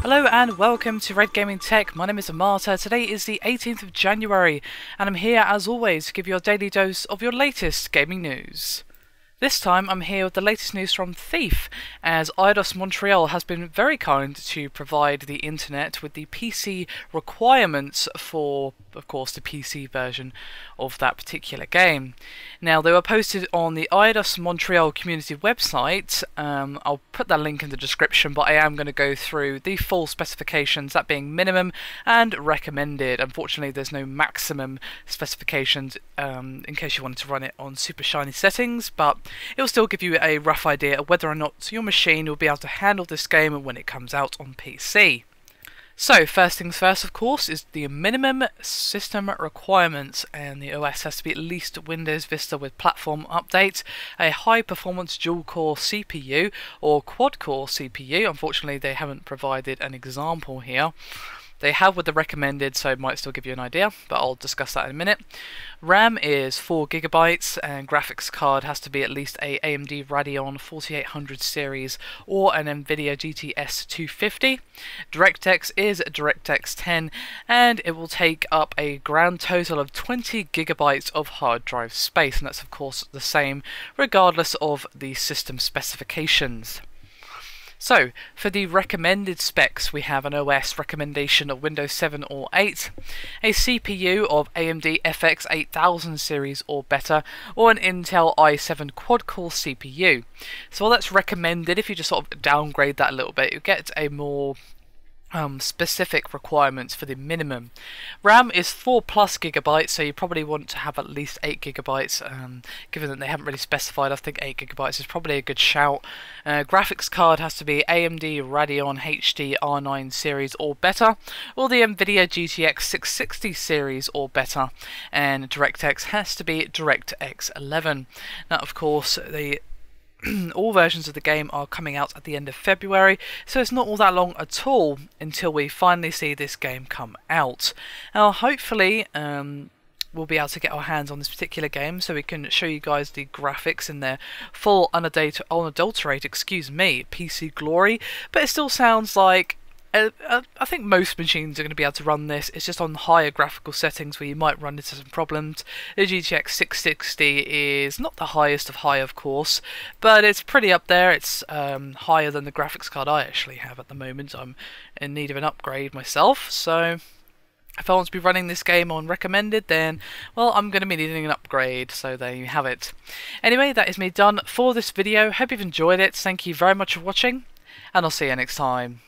Hello and welcome to Red Gaming Tech. My name is Amata. Today is the 18th of January and I'm here as always to give you a daily dose of your latest gaming news. This time I'm here with the latest news from Thief, as Eidos Montreal has been very kind to provide the internet with the PC requirements for, of course, the PC version of that particular game. Now, they were posted on the Eidos Montreal community website. I'll put that link in the description, but I am going to go through the full specifications, that being minimum and recommended. Unfortunately, there's no maximum specifications in case you wanted to run it on super shiny settings, but it will still give you a rough idea of whether or not your machine will be able to handle this game when it comes out on PC. So, first things first, of course, is the minimum system requirements, and the OS has to be at least Windows Vista with platform update, a high-performance dual-core CPU or quad-core CPU. Unfortunately, they haven't provided an example here. They have with the recommended, so it might still give you an idea, but I'll discuss that in a minute. RAM is 4GB, and graphics card has to be at least a AMD Radeon 4800 series or an NVIDIA GTX 250. DirectX is DirectX 10, and it will take up a grand total of 20GB of hard drive space, and that's of course the same regardless of the system specifications. So, for the recommended specs, we have an OS recommendation of Windows 7 or 8, a CPU of AMD FX 8000 series or better, or an Intel i7 quad-core CPU. So while that's recommended, if you just sort of downgrade that a little bit, you get a more specific requirements for the minimum. RAM is 4+GB, so you probably want to have at least 8GB. Given that they haven't really specified, I think 8GB is probably a good shout. Graphics card has to be AMD Radeon HD R9 series or better, or the NVIDIA GTX 660 series or better, and DirectX has to be DirectX 11. Now, of course, all versions of the game are coming out at the end of February, so it's not all that long at all until we finally see this game come out. Now, hopefully, we'll be able to get our hands on this particular game so we can show you guys the graphics in their full unadulterated, PC glory, but it still sounds like I think most machines are going to be able to run this. It's just on higher graphical settings where you might run into some problems. The GTX 660 is not the highest of high, of course, but it's pretty up there. It's higher than the graphics card I actually have at the moment. I'm in need of an upgrade myself, so if I want to be running this game on recommended, then, well, I'm going to be needing an upgrade, so there you have it. Anyway, that is me done for this video. Hope you've enjoyed it. Thank you very much for watching, and I'll see you next time.